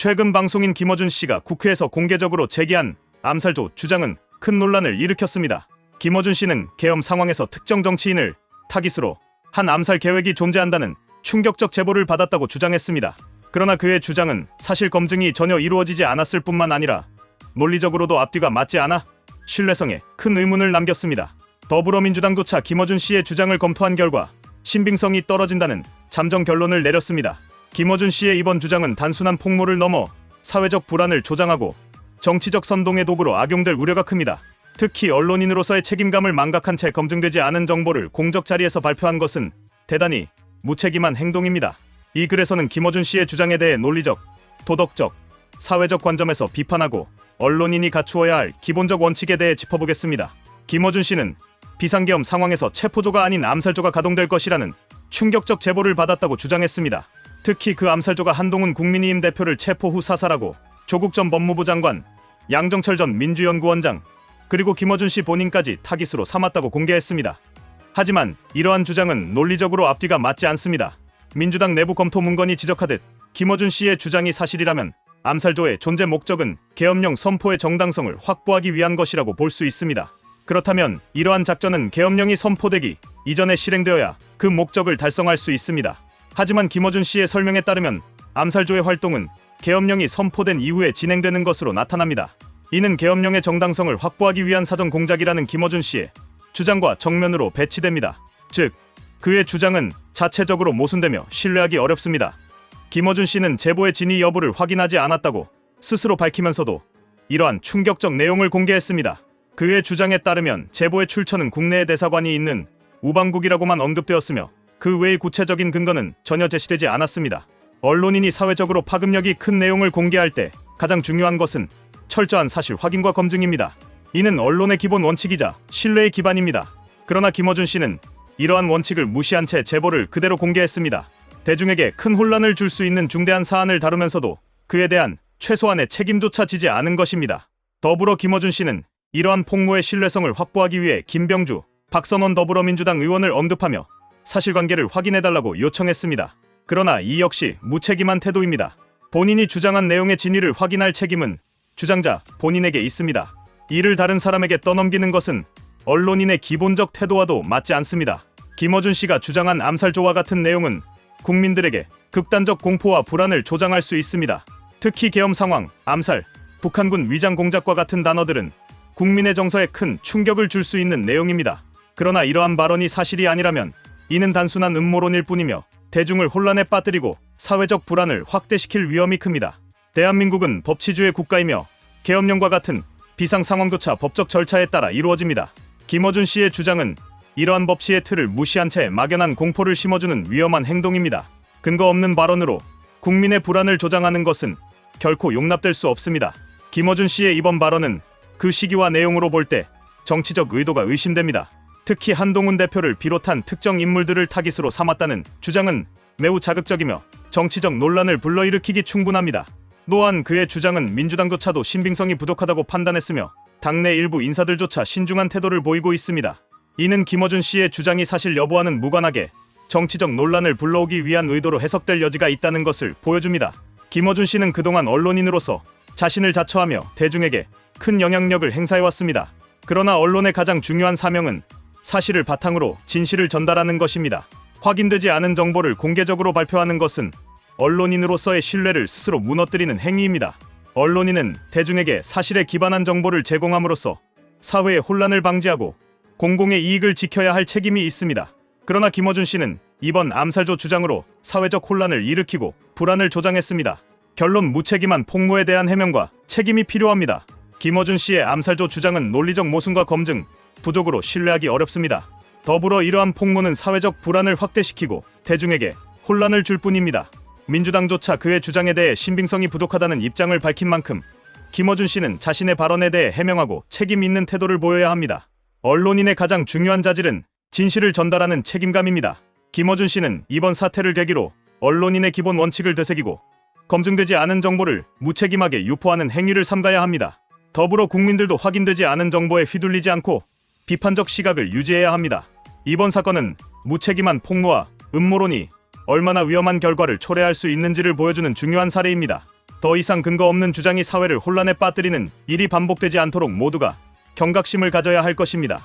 최근 방송인 김어준 씨가 국회에서 공개적으로 제기한 암살조 주장은 큰 논란을 일으켰습니다. 김어준 씨는 계엄 상황에서 특정 정치인을 타깃으로 한 암살 계획이 존재한다는 충격적 제보를 받았다고 주장했습니다. 그러나 그의 주장은 사실 검증이 전혀 이루어지지 않았을 뿐만 아니라 논리적으로도 앞뒤가 맞지 않아 신뢰성에 큰 의문을 남겼습니다. 더불어민주당조차 김어준 씨의 주장을 검토한 결과 신빙성이 떨어진다는 잠정 결론을 내렸습니다. 김어준 씨의 이번 주장은 단순한 폭로를 넘어 사회적 불안을 조장하고 정치적 선동의 도구로 악용될 우려가 큽니다. 특히 언론인으로서의 책임감을 망각한 채 검증되지 않은 정보를 공적 자리에서 발표한 것은 대단히 무책임한 행동입니다. 이 글에서는 김어준 씨의 주장에 대해 논리적, 도덕적, 사회적 관점에서 비판하고 언론인이 갖추어야 할 기본적 원칙에 대해 짚어보겠습니다. 김어준 씨는 비상계엄 상황에서 체포조가 아닌 암살조가 가동될 것이라는 충격적 제보를 받았다고 주장했습니다. 특히 그 암살조가 한동훈 국민의힘 대표를 체포 후 사살하고 조국 전 법무부 장관, 양정철 전 민주연구원장, 그리고 김어준 씨 본인까지 타깃으로 삼았다고 공개했습니다. 하지만 이러한 주장은 논리적으로 앞뒤가 맞지 않습니다. 민주당 내부 검토 문건이 지적하듯 김어준 씨의 주장이 사실이라면 암살조의 존재 목적은 계엄령 선포의 정당성을 확보하기 위한 것이라고 볼 수 있습니다. 그렇다면 이러한 작전은 계엄령이 선포되기 이전에 실행되어야 그 목적을 달성할 수 있습니다. 하지만 김어준 씨의 설명에 따르면 암살조의 활동은 계엄령이 선포된 이후에 진행되는 것으로 나타납니다. 이는 계엄령의 정당성을 확보하기 위한 사전 공작이라는 김어준 씨의 주장과 정면으로 배치됩니다. 즉, 그의 주장은 자체적으로 모순되며 신뢰하기 어렵습니다. 김어준 씨는 제보의 진위 여부를 확인하지 않았다고 스스로 밝히면서도 이러한 충격적 내용을 공개했습니다. 그의 주장에 따르면 제보의 출처는 국내에 대사관이 있는 우방국이라고만 언급되었으며 그 외의 구체적인 근거는 전혀 제시되지 않았습니다. 언론인이 사회적으로 파급력이 큰 내용을 공개할 때 가장 중요한 것은 철저한 사실 확인과 검증입니다. 이는 언론의 기본 원칙이자 신뢰의 기반입니다. 그러나 김어준 씨는 이러한 원칙을 무시한 채 제보를 그대로 공개했습니다. 대중에게 큰 혼란을 줄 수 있는 중대한 사안을 다루면서도 그에 대한 최소한의 책임조차 지지 않은 것입니다. 더불어 김어준 씨는 이러한 폭로의 신뢰성을 확보하기 위해 김병주, 박선원 더불어민주당 의원을 언급하며 사실관계를 확인해달라고 요청했습니다. 그러나 이 역시 무책임한 태도입니다. 본인이 주장한 내용의 진위를 확인할 책임은 주장자 본인에게 있습니다. 이를 다른 사람에게 떠넘기는 것은 언론인의 기본적 태도와도 맞지 않습니다. 김어준 씨가 주장한 암살조와 같은 내용은 국민들에게 극단적 공포와 불안을 조장할 수 있습니다. 특히 계엄 상황, 암살, 북한군 위장 공작과 같은 단어들은 국민의 정서에 큰 충격을 줄 수 있는 내용입니다. 그러나 이러한 발언이 사실이 아니라면 이는 단순한 음모론일 뿐이며 대중을 혼란에 빠뜨리고 사회적 불안을 확대시킬 위험이 큽니다. 대한민국은 법치주의 국가이며 계엄령과 같은 비상 상황조차 법적 절차에 따라 이루어집니다. 김어준 씨의 주장은 이러한 법치의 틀을 무시한 채 막연한 공포를 심어주는 위험한 행동입니다. 근거 없는 발언으로 국민의 불안을 조장하는 것은 결코 용납될 수 없습니다. 김어준 씨의 이번 발언은 그 시기와 내용으로 볼 때 정치적 의도가 의심됩니다. 특히 한동훈 대표를 비롯한 특정 인물들을 타깃으로 삼았다는 주장은 매우 자극적이며 정치적 논란을 불러일으키기 충분합니다. 또한 그의 주장은 민주당조차도 신빙성이 부족하다고 판단했으며 당내 일부 인사들조차 신중한 태도를 보이고 있습니다. 이는 김어준 씨의 주장이 사실 여부와는 무관하게 정치적 논란을 불러오기 위한 의도로 해석될 여지가 있다는 것을 보여줍니다. 김어준 씨는 그동안 언론인으로서 자신을 자처하며 대중에게 큰 영향력을 행사해왔습니다. 그러나 언론의 가장 중요한 사명은 사실을 바탕으로 진실을 전달하는 것입니다. 확인되지 않은 정보를 공개적으로 발표하는 것은 언론인으로서의 신뢰를 스스로 무너뜨리는 행위입니다. 언론인은 대중에게 사실에 기반한 정보를 제공함으로써 사회의 혼란을 방지하고 공공의 이익을 지켜야 할 책임이 있습니다. 그러나 김어준 씨는 이번 암살조 주장으로 사회적 혼란을 일으키고 불안을 조장했습니다. 결론 무책임한 폭로에 대한 해명과 책임이 필요합니다. 김어준 씨의 암살조 주장은 논리적 모순과 검증 부족으로 신뢰하기 어렵습니다. 더불어 이러한 폭로는 사회적 불안을 확대시키고 대중에게 혼란을 줄 뿐입니다. 민주당조차 그의 주장에 대해 신빙성이 부족하다는 입장을 밝힌 만큼 김어준 씨는 자신의 발언에 대해 해명하고 책임 있는 태도를 보여야 합니다. 언론인의 가장 중요한 자질은 진실을 전달하는 책임감입니다. 김어준 씨는 이번 사태를 계기로 언론인의 기본 원칙을 되새기고 검증되지 않은 정보를 무책임하게 유포하는 행위를 삼가야 합니다. 더불어 국민들도 확인되지 않은 정보에 휘둘리지 않고 비판적 시각을 유지해야 합니다. 이번 사건은 무책임한 폭로와 음모론이 얼마나 위험한 결과를 초래할 수 있는지를 보여주는 중요한 사례입니다. 더 이상 근거 없는 주장이 사회를 혼란에 빠뜨리는 일이 반복되지 않도록 모두가 경각심을 가져야 할 것입니다.